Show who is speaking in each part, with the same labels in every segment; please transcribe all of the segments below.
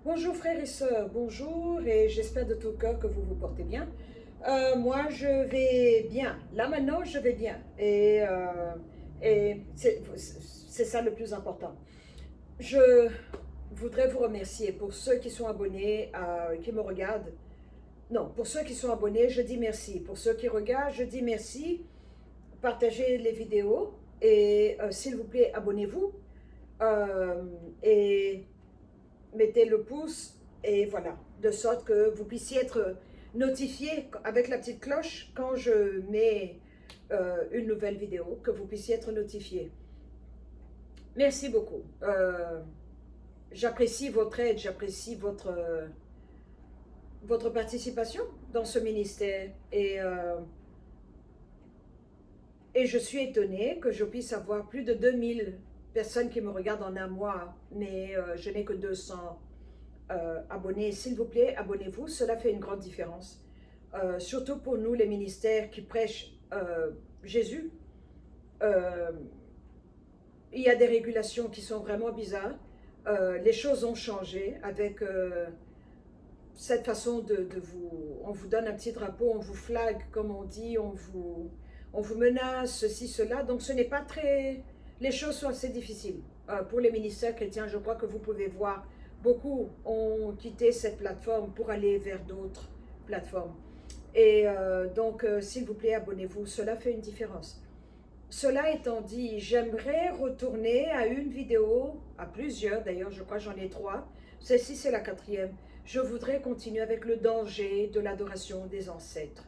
Speaker 1: Bonjour frères et sœurs, bonjour et j'espère de tout cœur que vous vous portez bien. Moi je vais bien, là maintenant je vais bien et c'est ça le plus important. Je voudrais vous remercier pour ceux qui sont abonnés, qui me regardent. Non, pour ceux qui sont abonnés, je dis merci. Pour ceux qui regardent, je dis merci. Partagez les vidéos et s'il vous plaît, abonnez-vous euh, et mettez le pouce et voilà, de sorte que vous puissiez être notifié avec la petite cloche quand je mets une nouvelle vidéo, que vous puissiez être notifié. Merci beaucoup. J'apprécie votre aide, j'apprécie votre participation dans ce ministère et je suis étonnée que je puisse avoir plus de 2000 personnes qui me regardent en un mois, mais je n'ai que 200 abonnés. S'il vous plaît, abonnez-vous, cela fait une grande différence. Surtout pour nous, les ministères qui prêchent Jésus. Il y a des régulations qui sont vraiment bizarres. Les choses ont changé avec cette façon de vous... On vous donne un petit drapeau, on vous flague, comme on dit, on vous menace, ceci, cela. Donc ce n'est pas très... Les choses sont assez difficiles. Pour les ministères chrétiens, je crois que vous pouvez voir, beaucoup ont quitté cette plateforme pour aller vers d'autres plateformes. Et donc, s'il vous plaît, abonnez-vous, cela fait une différence. Cela étant dit, j'aimerais retourner à une vidéo, à plusieurs d'ailleurs, je crois que j'en ai 3. Celle-ci, c'est la 4e. Je voudrais continuer avec le danger de l'adoration des ancêtres.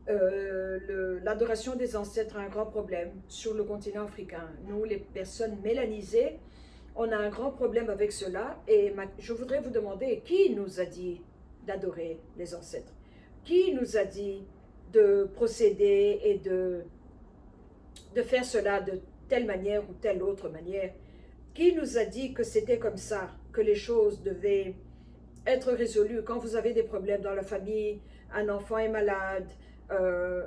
Speaker 1: L'adoration des ancêtres a un grand problème sur le continent africain. Nous, les personnes mélanisées, on a un grand problème avec cela et je voudrais vous demander, qui nous a dit d'adorer les ancêtres? Qui nous a dit de procéder et de faire cela de telle manière ou telle autre manière? Qui nous a dit que c'était comme ça, que les choses devaient être résolues? Quand vous avez des problèmes dans la famille, un enfant est malade,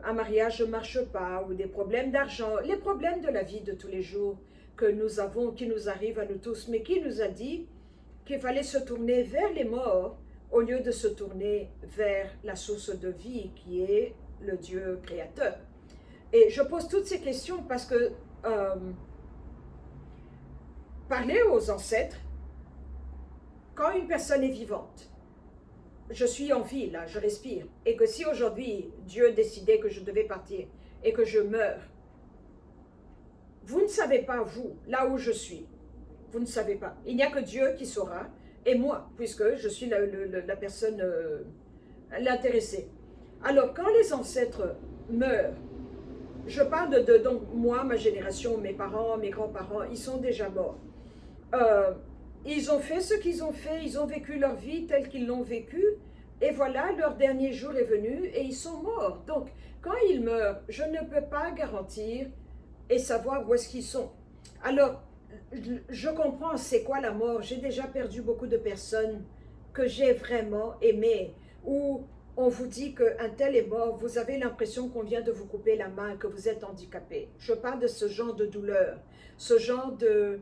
Speaker 1: un mariage ne marche pas, ou des problèmes d'argent, les problèmes de la vie de tous les jours que nous avons, qui nous arrivent à nous tous, mais qui nous a dit qu'il fallait se tourner vers les morts au lieu de se tourner vers la source de vie qui est le Dieu créateur? Et je pose toutes ces questions parce que parler aux ancêtres, quand une personne est vivante, je suis en vie, là, je respire, et que si aujourd'hui Dieu décidait que je devais partir et que je meurs, vous ne savez pas, vous, là où je suis, vous ne savez pas. Il n'y a que Dieu qui saura, et moi, puisque je suis la personne l'intéressée. Alors, quand les ancêtres meurent, je parle donc moi, ma génération, mes parents, mes grands-parents, ils sont déjà morts. Ils ont fait ce qu'ils ont fait, ils ont vécu leur vie telle qu'ils l'ont vécue, et voilà, leur dernier jour est venu et ils sont morts. Donc, quand ils meurent, je ne peux pas garantir et savoir où est-ce qu'ils sont. Alors, je comprends c'est quoi la mort. J'ai déjà perdu beaucoup de personnes que j'ai vraiment aimées, où on vous dit qu'un tel est mort, vous avez l'impression qu'on vient de vous couper la main, que vous êtes handicapé. Je parle de ce genre de douleur, ce genre de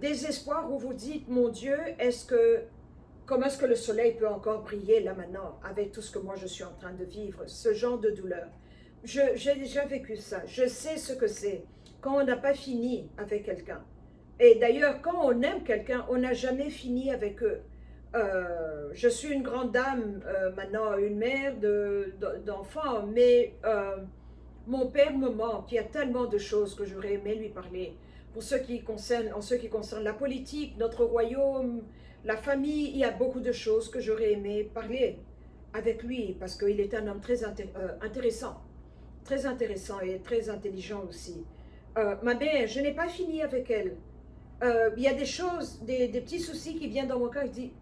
Speaker 1: désespoir où vous dites, mon Dieu, comment est-ce que le soleil peut encore briller là maintenant avec tout ce que moi je suis en train de vivre, ce genre de douleur. J'ai déjà vécu ça, je sais ce que c'est quand on n'a pas fini avec quelqu'un. Et d'ailleurs, quand on aime quelqu'un, on n'a jamais fini avec eux. Je suis une grande dame, maintenant une mère d'enfants, mais mon père me manque. Il y a tellement de choses que j'aurais aimé lui parler. En ce qui concerne la politique, notre royaume, la famille, il y a beaucoup de choses que j'aurais aimé parler avec lui, parce qu'il est un homme très intéressant et très intelligent aussi. Ma mère, je n'ai pas fini avec elle. Il y a des choses, des petits soucis qui viennent dans mon cœur, je dis,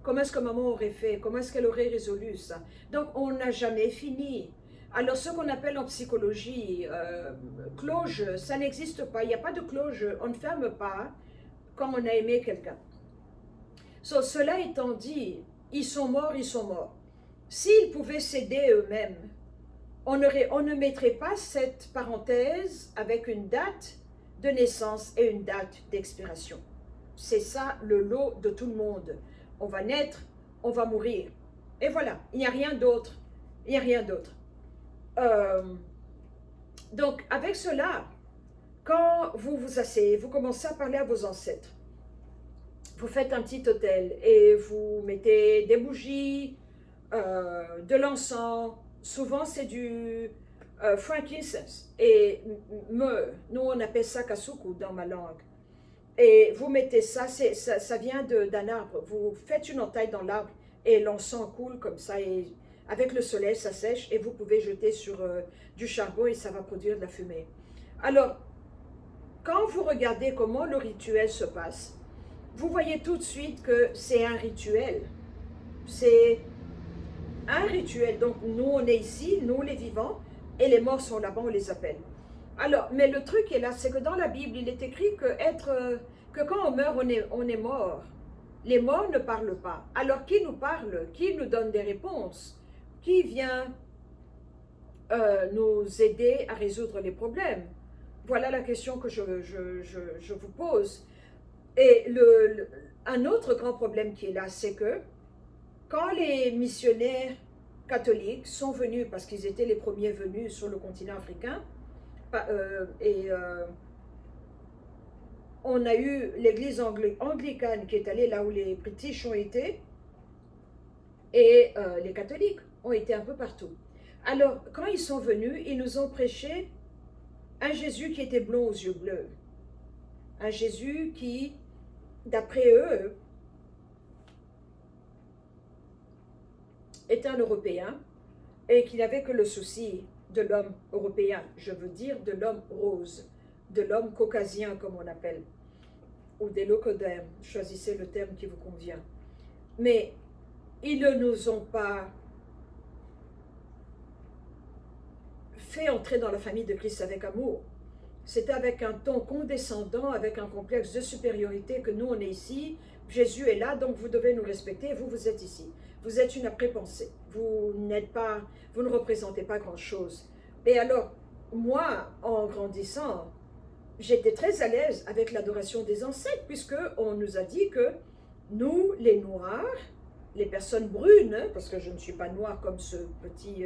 Speaker 1: comment est-ce que maman aurait fait? Comment est-ce qu'elle aurait résolu ça? Donc, on n'a jamais fini. Alors, ce qu'on appelle en psychologie, cloche, ça n'existe pas. Il n'y a pas de cloche. On ne ferme pas quand on a aimé quelqu'un. Cela étant dit, ils sont morts, ils sont morts. S'ils pouvaient s'aider eux-mêmes, on ne mettrait pas cette parenthèse avec une date de naissance et une date d'expiration. C'est ça le lot de tout le monde. on va naître, on va mourir. Et voilà, il n'y a rien d'autre. Il n'y a rien d'autre. Donc, avec cela, quand vous vous asseyez, vous commencez à parler à vos ancêtres. Vous faites un petit autel et vous mettez des bougies, de l'encens. Souvent, c'est du frankincense. Et nous, on appelle ça kasuku dans ma langue. Et vous mettez ça, ça vient d'un arbre. Vous faites une entaille dans l'arbre et l'encens coule comme ça. Et avec le soleil, ça sèche et vous pouvez jeter sur du charbon et ça va produire de la fumée. Alors, quand vous regardez comment le rituel se passe, vous voyez tout de suite que c'est un rituel. C'est un rituel. Donc, nous, on est ici, nous, les vivants, et les morts sont là-bas, on les appelle. Alors, mais le truc est là, c'est que dans la Bible, il est écrit que quand on meurt, on est mort. Les morts ne parlent pas. Alors, qui nous parle? Qui nous donne des réponses? Qui vient nous aider à résoudre les problèmes? Voilà la question que je vous pose. Et un autre grand problème qui est là, c'est que quand les missionnaires catholiques sont venus, parce qu'ils étaient les premiers venus sur le continent africain, on a eu l'église anglicane qui est allée là où les British ont été, et les catholiques ont été un peu partout. Alors, quand ils sont venus, ils nous ont prêché un Jésus qui était blond aux yeux bleus. Un Jésus qui, d'après eux, était un Européen et qui n'avait que le souci de l'homme européen, je veux dire de l'homme rose, de l'homme caucasien comme on appelle, ou des locodèmes, choisissez le terme qui vous convient. Mais ils ne nous ont pas fait entrer dans la famille de Christ avec amour. C'était avec un ton condescendant, avec un complexe de supériorité que nous on est ici, Jésus est là, donc vous devez nous respecter, vous êtes ici. Vous êtes une après-pensée, vous ne représentez pas grand-chose. Et alors, moi, en grandissant, j'étais très à l'aise avec l'adoration des ancêtres, puisqu'on nous a dit que nous, les Noirs, les personnes brunes, parce que je ne suis pas noire comme ce petit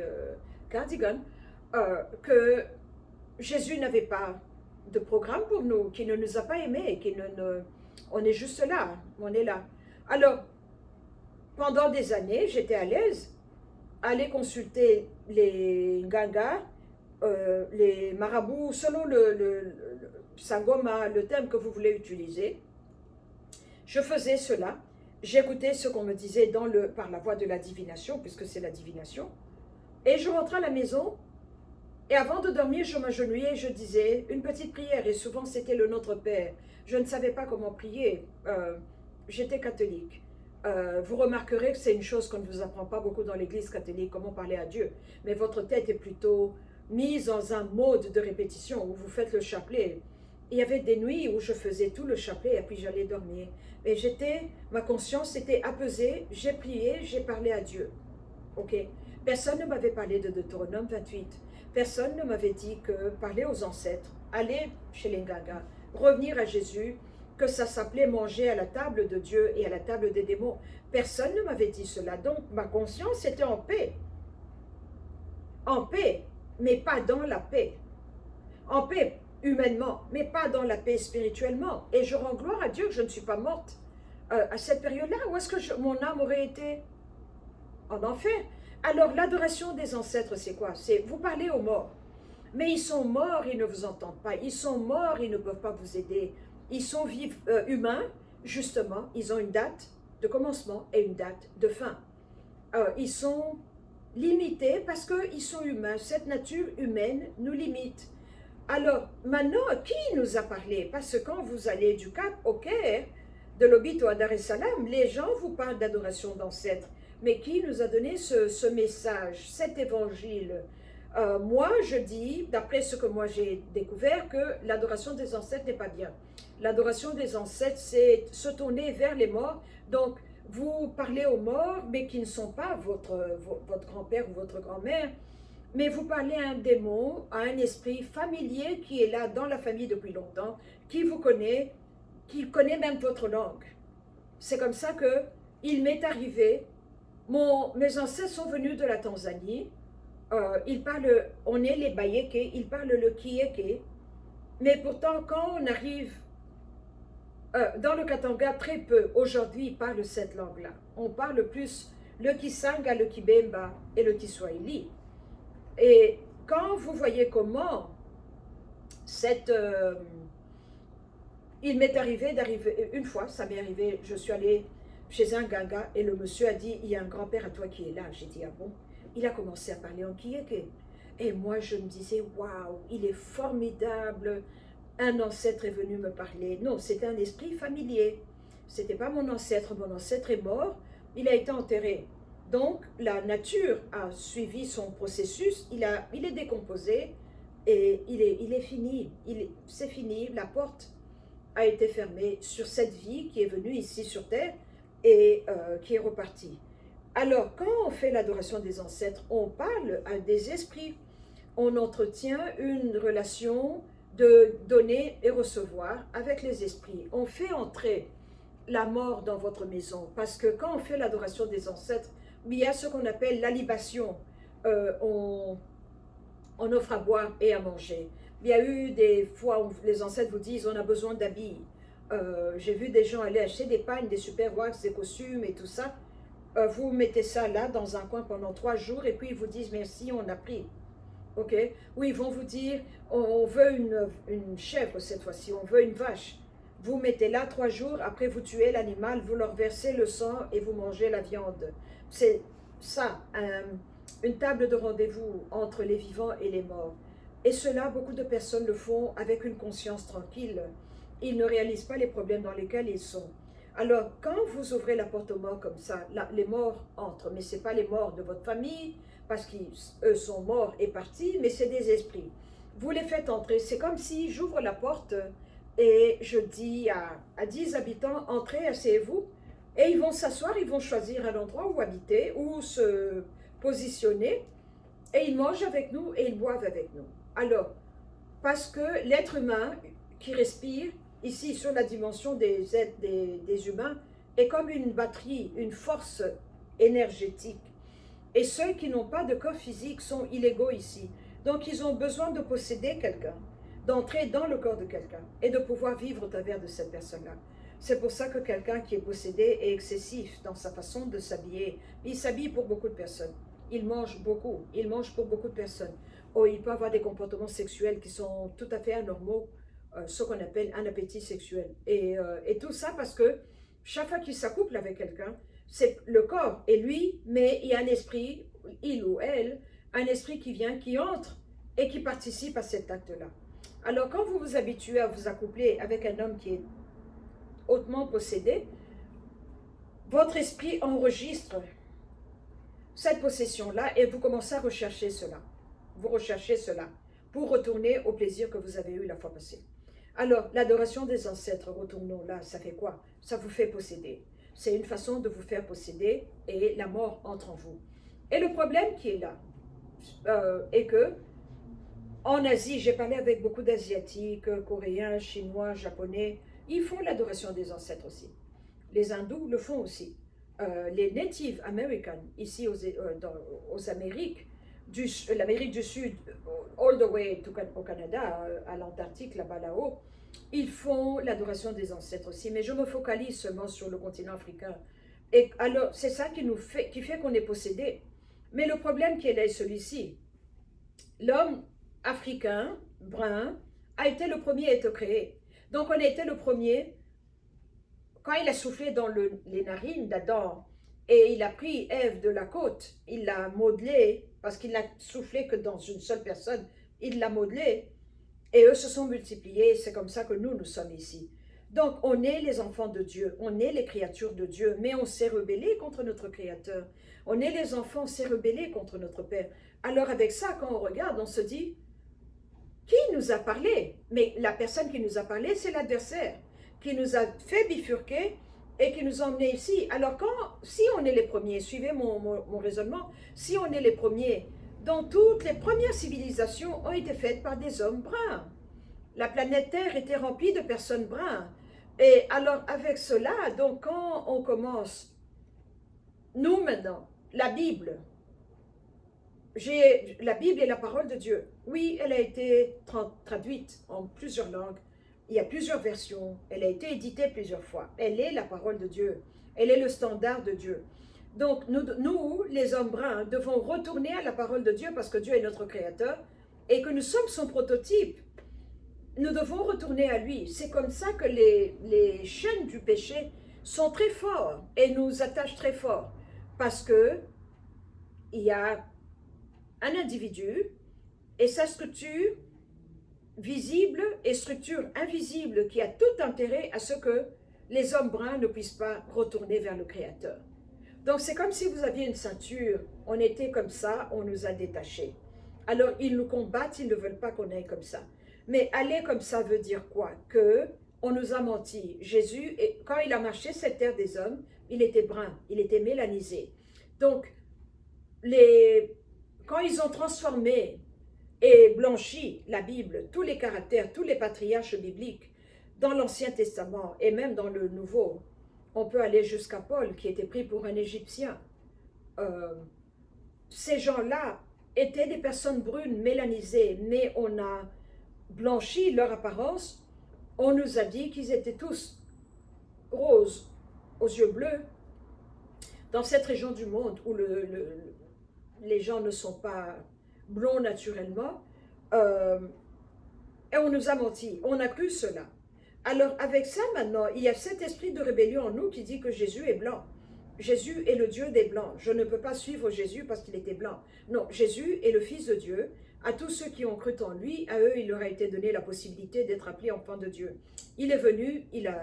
Speaker 1: cardigan, que Jésus n'avait pas de programme pour nous, qui ne nous a pas aimés, on est juste là, on est là. Alors, pendant des années, j'étais à l'aise à aller consulter les Nganga, les marabouts, selon le Sangoma, le terme que vous voulez utiliser. Je faisais cela, j'écoutais ce qu'on me disait par la voie de la divination, puisque c'est la divination, et je rentrais à la maison. Et avant de dormir, je m'agenouillais et je disais une petite prière, et souvent c'était le Notre Père. Je ne savais pas comment prier, j'étais catholique. Vous remarquerez que c'est une chose qu'on ne vous apprend pas beaucoup dans l'église catholique, comment parler à Dieu. Mais votre tête est plutôt mise dans un mode de répétition où vous faites le chapelet. Il y avait des nuits où je faisais tout le chapelet et puis j'allais dormir. Et ma conscience était apaisée, j'ai prié, j'ai parlé à Dieu. Ok? Personne ne m'avait parlé de Deutéronome 28. Personne ne m'avait dit que parler aux ancêtres, aller chez les Nganga, revenir à Jésus, que ça s'appelait manger à la table de Dieu et à la table des démons. Personne ne m'avait dit cela. Donc ma conscience était en paix. En paix, mais pas dans la paix. En paix humainement, mais pas dans la paix spirituellement. Et je rends gloire à Dieu que je ne suis pas morte à cette période-là. Où est-ce que mon âme aurait été? En enfer. Alors, l'adoration des ancêtres, c'est quoi? C'est vous parlez aux morts. Mais ils sont morts, ils ne vous entendent pas. Ils sont morts, ils ne peuvent pas vous aider. Ils sont humains, justement. Ils ont une date de commencement et une date de fin. Ils sont limités parce qu'ils sont humains. Cette nature humaine nous limite. Alors, maintenant, qui nous a parlé? Parce que quand vous allez du Cap au Caire, de Lobito à Dar es Salaam, les gens vous parlent d'adoration d'ancêtres. Mais qui nous a donné ce message, cet évangile? Moi, je dis, d'après ce que moi j'ai découvert, que l'adoration des ancêtres n'est pas bien. L'adoration des ancêtres, c'est se tourner vers les morts. Donc, vous parlez aux morts, mais qui ne sont pas votre grand-père ou votre grand-mère, mais vous parlez à un démon, à un esprit familier qui est là dans la famille depuis longtemps, qui vous connaît, qui connaît même votre langue. C'est comme ça que il m'est arrivé, mes ancêtres sont venus de la Tanzanie, ils parlent, on est les Bayéké, ils parlent le Kiéké, mais pourtant quand on arrive dans le Katanga, très peu aujourd'hui parlent cette langue-là. On parle plus le Kisanga, le Kibemba et le Kiswahili. Et quand vous voyez comment il m'est arrivé d'arriver, une fois, ça m'est arrivé, je suis allée chez un ganga et le monsieur a dit, il y a un grand-père à toi qui est là. J'ai dit, ah bon? Il a commencé à parler en kiéké. Et moi, je me disais, waouh, il est formidable. Un ancêtre est venu me parler. Non, c'était un esprit familier. C'était pas mon ancêtre est mort, il a été enterré. Donc, la nature a suivi son processus, il est décomposé et il est fini. C'est fini, la porte a été fermée sur cette vie qui est venue ici sur Terre et qui est repartie. Alors, quand on fait l'adoration des ancêtres, on parle à des esprits. On entretient une relation de donner et recevoir avec les esprits. On fait entrer la mort dans votre maison parce que quand on fait l'adoration des ancêtres, il y a ce qu'on appelle la libation. On offre à boire et à manger. Il y a eu des fois où les ancêtres vous disent on a besoin d'habits. J'ai vu des gens aller acheter des pagnes, des super wax, des costumes et tout ça. Vous mettez ça là dans un coin pendant 3 jours et puis ils vous disent merci, on a pris. Ok? Ou ils vont vous dire on veut une chèvre cette fois-ci, on veut une vache. Vous mettez là 3 jours, après vous tuez l'animal, vous leur versez le sang et vous mangez la viande. C'est ça, une table de rendez-vous entre les vivants et les morts. Et cela, beaucoup de personnes le font avec une conscience tranquille. Ils ne réalisent pas les problèmes dans lesquels ils sont. Alors, quand vous ouvrez la porte aux morts comme ça, là, les morts entrent, mais ce n'est pas les morts de votre famille, parce qu'eux sont morts et partis, mais c'est des esprits. Vous les faites entrer. C'est comme si j'ouvre la porte et je dis à 10 habitants, entrez, asseyez-vous, et ils vont s'asseoir, ils vont choisir un endroit où habiter, où se positionner, et ils mangent avec nous et ils boivent avec nous. Alors, parce que l'être humain qui respire, ici sur la dimension des humains, est comme une batterie, une force énergétique. Et ceux qui n'ont pas de corps physique sont illégaux ici. Donc ils ont besoin de posséder quelqu'un, d'entrer dans le corps de quelqu'un et de pouvoir vivre au travers de cette personne-là. C'est pour ça que quelqu'un qui est possédé est excessif dans sa façon de s'habiller. Il s'habille pour beaucoup de personnes. Il mange beaucoup. Il mange pour beaucoup de personnes. Oh, il peut avoir des comportements sexuels qui sont tout à fait anormaux, ce qu'on appelle un appétit sexuel. Et tout ça parce que chaque fois qu'il s'accouple avec quelqu'un, c'est le corps et lui, mais il y a un esprit, il ou elle, un esprit qui vient, qui entre et qui participe à cet acte-là. Alors quand vous vous habituez à vous accoupler avec un homme qui est hautement possédé, votre esprit enregistre cette possession-là et vous commencez à rechercher cela. Vous recherchez cela pour retourner au plaisir que vous avez eu la fois passée. Alors, l'adoration des ancêtres, retournons là, ça fait quoi? Ça vous fait posséder. C'est une façon de vous faire posséder et la mort entre en vous. Et le problème qui est là est que en Asie, j'ai parlé avec beaucoup d'Asiatiques, Coréens, Chinois, Japonais, ils font l'adoration des ancêtres aussi. Les Hindous le font aussi. Les Native Americans, ici aux Amériques, l'Amérique du Sud, all the way au Canada, à l'Antarctique, là-bas, là-haut, ils font l'adoration des ancêtres aussi, mais je me focalise seulement sur le continent africain. Et alors, c'est ça qui fait qu'on est possédé. Mais le problème qui est là est celui-ci. L'homme africain, brun, a été le premier à être créé. Donc, on a été le premier, quand il a soufflé dans les narines d'Adam, et il a pris Ève de la côte, il l'a modelée, parce qu'il n'a soufflé que dans une seule personne, il l'a modelée, et eux se sont multipliés, c'est comme ça que nous sommes ici. Donc, on est les enfants de Dieu, on est les créatures de Dieu, mais on s'est rebellé contre notre Créateur. On est les enfants, on s'est rebellé contre notre Père. Alors, avec ça, quand on regarde, on se dit, qui nous a parlé? Mais la personne qui nous a parlé, c'est l'adversaire, qui nous a fait bifurquer et qui nous a emmenés ici. Alors, si on est les premiers, suivez mon raisonnement, si on est les premiers, dans toutes les premières civilisations ont été faites par des hommes bruns. La planète Terre était remplie de personnes brunes. Et alors, avec cela, donc, quand on commence Nous maintenant, la Bible est la parole de Dieu. Oui, elle a été traduite en plusieurs langues. Il y a plusieurs versions. Elle a été éditée plusieurs fois. Elle est la parole de Dieu. Elle est le standard de Dieu. Donc, nous, les hommes bruns, devons retourner à la parole de Dieu parce que Dieu est notre créateur et que nous sommes son prototype. Nous devons retourner à lui. C'est comme ça que les chaînes du péché sont très fortes et nous attachent très fort parce que il y a un individu et sa structure visible et structure invisible qui a tout intérêt à ce que les hommes bruns ne puissent pas retourner vers le Créateur. Donc c'est comme si vous aviez une ceinture, on était comme ça, on nous a détachés. Alors ils nous combattent, ils ne veulent pas qu'on aille comme ça. Mais aller comme ça veut dire quoi? Que on nous a menti. Jésus, quand il a marché cette terre des hommes, il était brun, il était mélanisé. Donc quand ils ont transformé et blanchi la Bible, tous les caractères, tous les patriarches bibliques, dans l'Ancien Testament et même dans le Nouveau, on peut aller jusqu'à Paul qui était pris pour un Égyptien. Ces gens-là étaient des personnes brunes, mélanisées, mais on a blanchi leur apparence. On nous a dit qu'ils étaient tous roses, aux yeux bleus. Dans cette région du monde où les gens ne sont pas blonds naturellement, et on nous a menti, on a cru cela. Alors avec ça maintenant, il y a cet esprit de rébellion en nous qui dit que Jésus est blanc. Jésus est le Dieu des blancs. Je ne peux pas suivre Jésus parce qu'il était blanc. Non, Jésus est le Fils de Dieu. À tous ceux qui ont cru en lui, à eux, il leur a été donné la possibilité d'être appelés enfants de Dieu. Il est venu, il a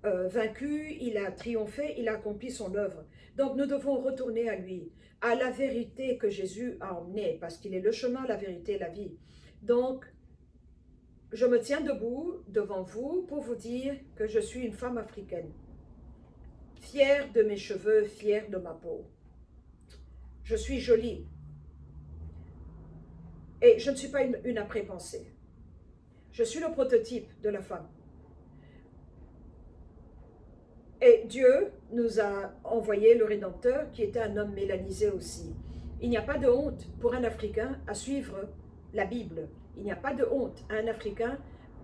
Speaker 1: vaincu, il a triomphé, il a accompli son œuvre. Donc nous devons retourner à lui, à la vérité que Jésus a emmenée, parce qu'il est le chemin, la vérité et la vie. Donc, je me tiens debout devant vous pour vous dire que je suis une femme africaine, fière de mes cheveux, fière de ma peau. Je suis jolie. Et je ne suis pas une après-pensée. Je suis le prototype de la femme. Et Dieu nous a envoyé le Rédempteur qui était un homme mélanisé aussi. Il n'y a pas de honte pour un Africain à suivre la Bible. Il n'y a pas de honte à un Africain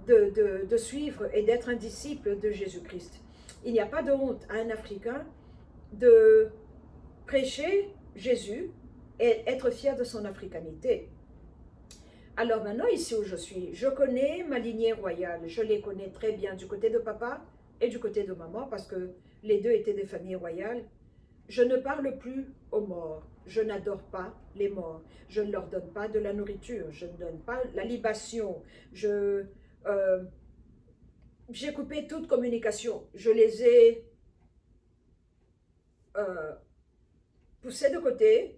Speaker 1: de suivre et d'être un disciple de Jésus-Christ. Il n'y a pas de honte à un Africain de prêcher Jésus et être fier de son africanité. Alors maintenant, ici où je suis, je connais ma lignée royale. Je les connais très bien du côté de papa et du côté de maman parce que les deux étaient des familles royales. Je ne parle plus aux morts. Je n'adore pas les morts. Je ne leur donne pas de la nourriture. Je ne donne pas la libation. J'ai coupé toute communication. Je les ai poussés de côté.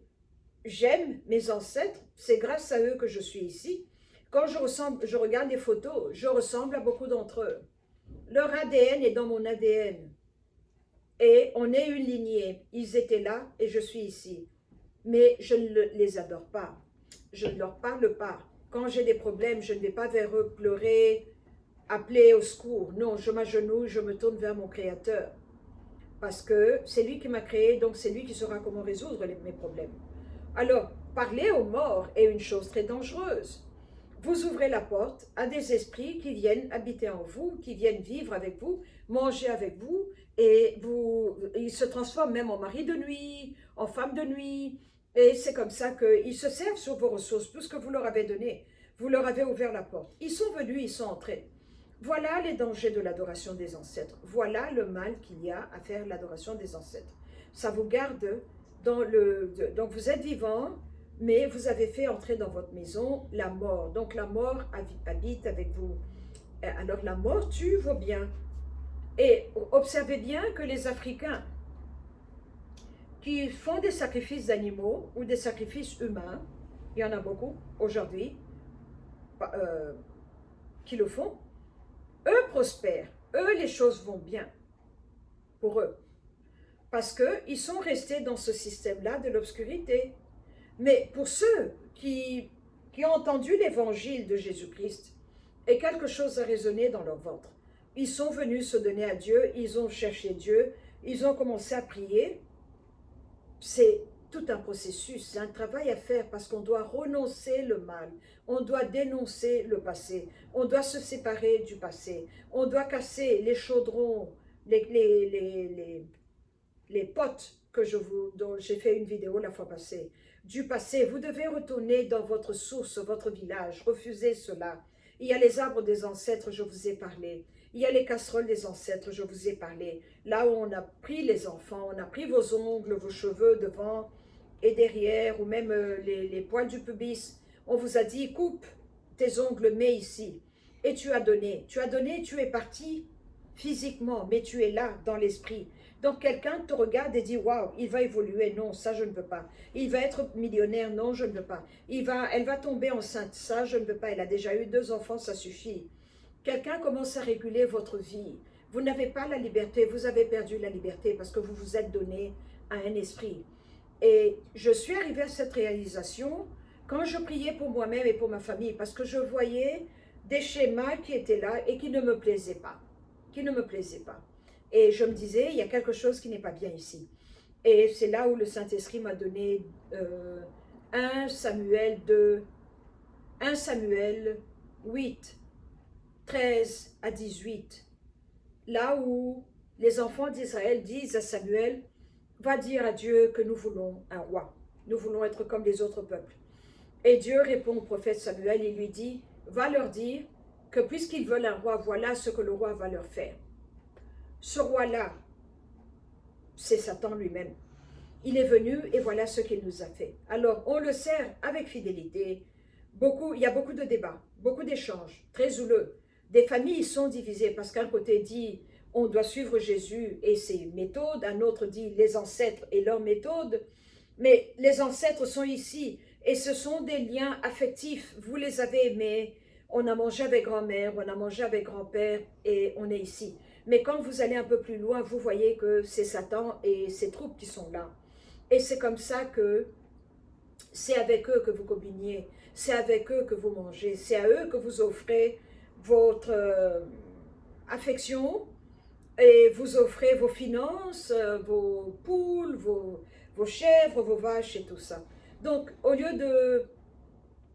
Speaker 1: J'aime mes ancêtres. C'est grâce à eux que je suis ici. Quand je regarde les photos, je ressemble à beaucoup d'entre eux. Leur ADN est dans mon ADN. Et on est une lignée. Ils étaient là et je suis ici. Mais je ne les adore pas. Je ne leur parle pas. Quand j'ai des problèmes, je ne vais pas vers eux pleurer, appeler au secours. Non, je m'agenouille, je me tourne vers mon Créateur. Parce que c'est lui qui m'a créé, donc c'est lui qui saura comment résoudre mes problèmes. Alors, parler aux morts est une chose très dangereuse. Vous ouvrez la porte à des esprits qui viennent habiter en vous, qui viennent vivre avec vous, manger avec vous, et ils se transforment même en mari de nuit, en femme de nuit, et c'est comme ça qu'ils se servent sur vos ressources, tout ce que vous leur avez donné, vous leur avez ouvert la porte. Ils sont venus, ils sont entrés. Voilà les dangers de l'adoration des ancêtres. Voilà le mal qu'il y a à faire l'adoration des ancêtres. Ça vous garde dans donc vous êtes vivant, mais vous avez fait entrer dans votre maison la mort. Donc la mort habite avec vous. Alors la mort tue vos biens. Et observez bien que les Africains qui font des sacrifices d'animaux ou des sacrifices humains, il y en a beaucoup aujourd'hui qui le font, eux prospèrent, eux les choses vont bien pour eux. Parce qu'ils sont restés dans ce système-là de l'obscurité. Mais pour ceux qui ont entendu l'évangile de Jésus-Christ et quelque chose a résonné dans leur ventre, ils sont venus se donner à Dieu, ils ont cherché Dieu, ils ont commencé à prier c'est tout un processus, c'est un travail à faire parce qu'on doit renoncer le mal, on doit dénoncer le passé, on doit se séparer du passé, on doit casser les chaudrons, les, les, les, les, les potes dont j'ai fait une vidéo la fois passée, du passé. Vous devez retourner dans votre source, votre village, refusez cela. Il y a les arbres des ancêtres, je vous ai parlé. Il y a les casseroles des ancêtres, je vous ai parlé. Là où on a pris les enfants, on a pris vos ongles, vos cheveux devant et derrière, ou même les poils du pubis. On vous a dit, coupe tes ongles, mets ici. Et tu as donné, tu es parti physiquement, mais tu es là dans l'esprit. Donc quelqu'un te regarde et dit, waouh, il va évoluer, non, ça je ne peux pas. Il va être millionnaire, non, je ne peux pas. Elle va tomber enceinte, ça je ne peux pas. Elle a déjà eu 2 enfants, ça suffit. Quelqu'un commence à réguler votre vie. Vous n'avez pas la liberté, vous avez perdu la liberté parce que vous vous êtes donné à un esprit. Et je suis arrivée à cette réalisation quand je priais pour moi-même et pour ma famille parce que je voyais des schémas qui étaient là et qui ne me plaisaient pas. Qui ne me plaisaient pas. Et je me disais, il y a quelque chose qui n'est pas bien ici. Et c'est là où le Saint-Esprit m'a donné 1 Samuel 2, 1 Samuel 8, 13 à 18. Là où les enfants d'Israël disent à Samuel, va dire à Dieu que nous voulons un roi. Nous voulons être comme les autres peuples. Et Dieu répond au prophète Samuel et lui dit, va leur dire que puisqu'ils veulent un roi, voilà ce que le roi va leur faire. Ce roi-là, c'est Satan lui-même. Il est venu et voilà ce qu'il nous a fait. Alors, on le sert avec fidélité. Il y a beaucoup de débats, beaucoup d'échanges, très houleux. Des familles sont divisées parce qu'un côté dit on doit suivre Jésus et ses méthodes, un autre dit les ancêtres et leurs méthodes. Mais les ancêtres sont ici et ce sont des liens affectifs. Vous les avez aimés, on a mangé avec grand-mère, on a mangé avec grand-père et on est ici. Mais quand vous allez un peu plus loin, vous voyez que c'est Satan et ses troupes qui sont là. Et c'est comme ça que c'est avec eux que vous combiniez, c'est avec eux que vous mangez, c'est à eux que vous offrez votre affection et vous offrez vos finances, vos poules, vos chèvres, vos vaches et tout ça. Donc, au lieu de...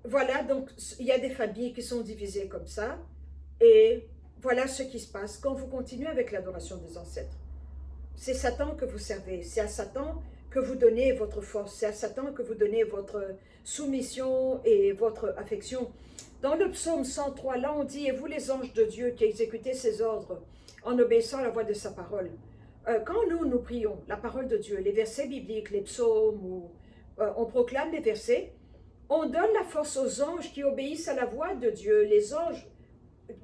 Speaker 1: Voilà, donc il y a des familles qui sont divisées comme ça et voilà ce qui se passe quand vous continuez avec l'adoration des ancêtres. C'est Satan que vous servez, c'est à Satan que vous donnez votre force, c'est à Satan que vous donnez votre soumission et votre affection. Dans le psaume 103, là on dit, et vous les anges de Dieu qui exécutez ses ordres en obéissant à la voix de sa parole. Quand nous prions la parole de Dieu, les versets bibliques, les psaumes, ou on proclame les versets, on donne la force aux anges qui obéissent à la voix de Dieu. Les anges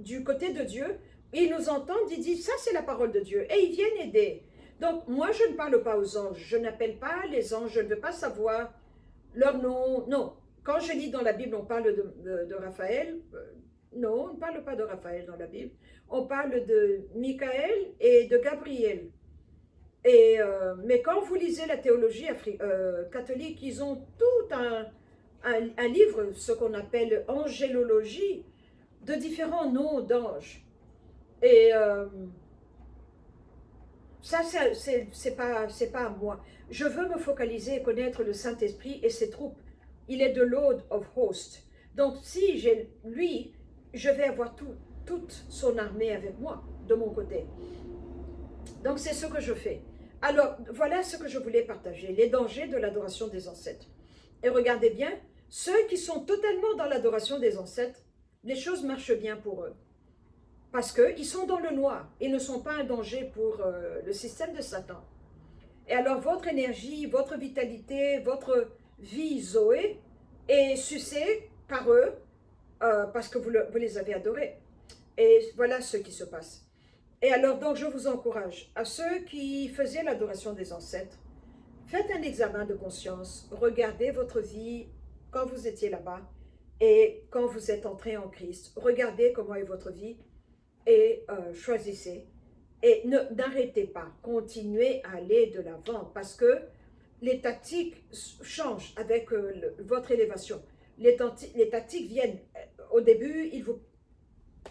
Speaker 1: du côté de Dieu, ils nous entendent, ils disent, ça c'est la parole de Dieu, et ils viennent aider. Donc, moi, je ne parle pas aux anges, je n'appelle pas les anges, je ne veux pas savoir leur nom, non. Quand je lis dans la Bible, on parle de Raphaël, non, on ne parle pas de Raphaël dans la Bible, on parle de Michael et de Gabriel. Mais quand vous lisez la théologie catholique, ils ont tout un livre, ce qu'on appelle angélologie, de différents noms d'anges. Et ça, c'est pas à moi. Je veux me focaliser et connaître le Saint-Esprit et ses troupes. Il est the Lord of Hosts. Donc, si j'ai lui, je vais avoir toute son armée avec moi, de mon côté. Donc, c'est ce que je fais. Alors, voilà ce que je voulais partager, les dangers de l'adoration des ancêtres. Et regardez bien, ceux qui sont totalement dans l'adoration des ancêtres, les choses marchent bien pour eux. Parce qu'ils sont dans le noir, ils ne sont pas un danger pour le système de Satan. Et alors votre énergie, votre vitalité, votre vie Zoé est sucée par eux parce que vous les avez adorés. Et voilà ce qui se passe. Et alors donc je vous encourage, à ceux qui faisaient l'adoration des ancêtres, faites un examen de conscience, regardez votre vie quand vous étiez là-bas et quand vous êtes entré en Christ. Regardez comment est votre vie et choisissez. Et n'arrêtez pas, continuez à aller de l'avant parce que les tactiques changent avec votre élévation. Les tactiques viennent, au début,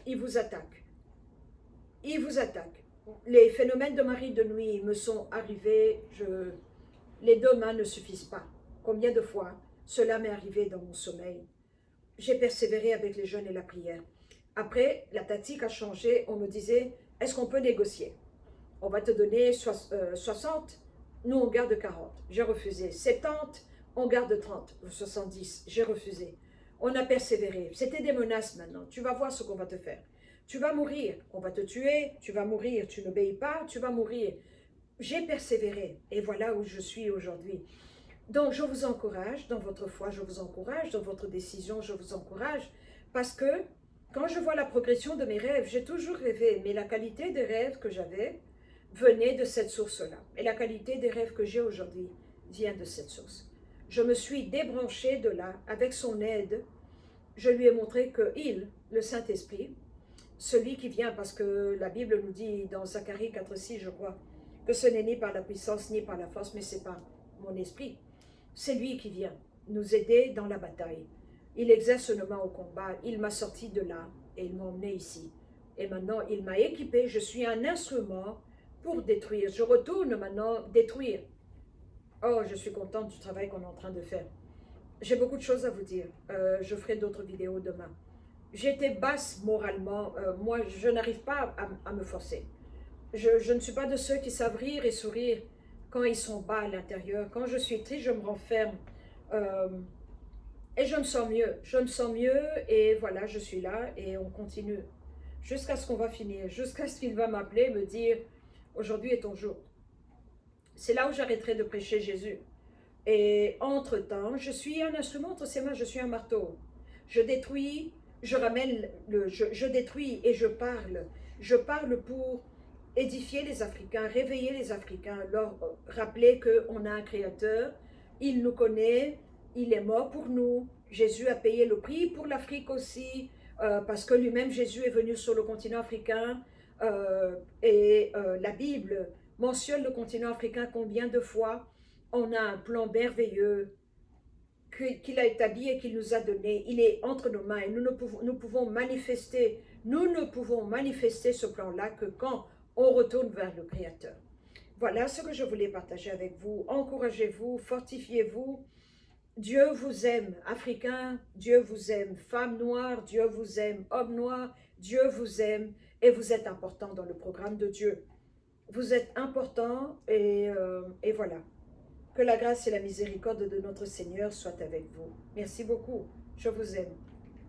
Speaker 1: ils vous attaquent. Ils vous attaquent. Les phénomènes de marée de nuit me sont arrivés, Les 2 mains ne suffisent pas. Combien de fois cela m'est arrivé dans mon sommeil? J'ai persévéré avec les jeûnes et la prière. Après, la tactique a changé. On me disait, est-ce qu'on peut négocier? On va te donner 60, nous on garde 40. J'ai refusé. 70, on garde 30 ou 70. J'ai refusé. On a persévéré. C'était des menaces maintenant. Tu vas voir ce qu'on va te faire. Tu vas mourir. On va te tuer. Tu vas mourir. Tu n'obéis pas. Tu vas mourir. J'ai persévéré. Et voilà où je suis aujourd'hui. Donc, je vous encourage dans votre foi, je vous encourage dans votre décision, je vous encourage parce que quand je vois la progression de mes rêves, j'ai toujours rêvé, mais la qualité des rêves que j'avais venait de cette source-là. Et la qualité des rêves que j'ai aujourd'hui vient de cette source. Je me suis débranchée de là avec son aide. Je lui ai montré que il, le Saint-Esprit, celui qui vient, parce que la Bible nous dit dans Zacharie 4,6, je crois, que ce n'est ni par la puissance ni par la force, mais c'est par mon esprit. C'est lui qui vient nous aider dans la bataille. Il exerce nos mains au combat. Il m'a sorti de là et il m'a emmené ici. Et maintenant, il m'a équipé. Je suis un instrument pour détruire. Je retourne maintenant détruire. Oh, je suis contente du travail qu'on est en train de faire. J'ai beaucoup de choses à vous dire. Je ferai d'autres vidéos demain. J'étais basse moralement. Moi, je n'arrive pas à me forcer. Je ne suis pas de ceux qui savent rire et sourire quand ils sont bas à l'intérieur. Quand je suis triste, je me renferme. Et je me sens mieux. Je me sens mieux et voilà, je suis là et on continue. Jusqu'à ce qu'on va finir. Jusqu'à ce qu'il va m'appeler, me dire, aujourd'hui est ton jour. C'est là où j'arrêterai de prêcher Jésus. Et entre-temps, je suis un instrument entre ses mains, je suis un marteau. Je détruis, je ramène, je détruis et je parle. Je parle pour édifier les Africains, réveiller les Africains, leur rappeler qu'on a un Créateur, il nous connaît, il est mort pour nous, Jésus a payé le prix pour l'Afrique aussi, parce que lui-même Jésus est venu sur le continent africain, la Bible mentionne le continent africain combien de fois. On a un plan merveilleux qu'il a établi et qu'il nous a donné. Il est entre nos mains et nous pouvons manifester ce plan-là que quand on retourne vers le Créateur. Voilà ce que je voulais partager avec vous. Encouragez-vous, fortifiez-vous. Dieu vous aime, Africains, Dieu vous aime, femmes noires, Dieu vous aime, hommes noirs, Dieu vous aime et vous êtes importants dans le programme de Dieu. Vous êtes importants et voilà. Que la grâce et la miséricorde de notre Seigneur soient avec vous. Merci beaucoup. Je vous aime.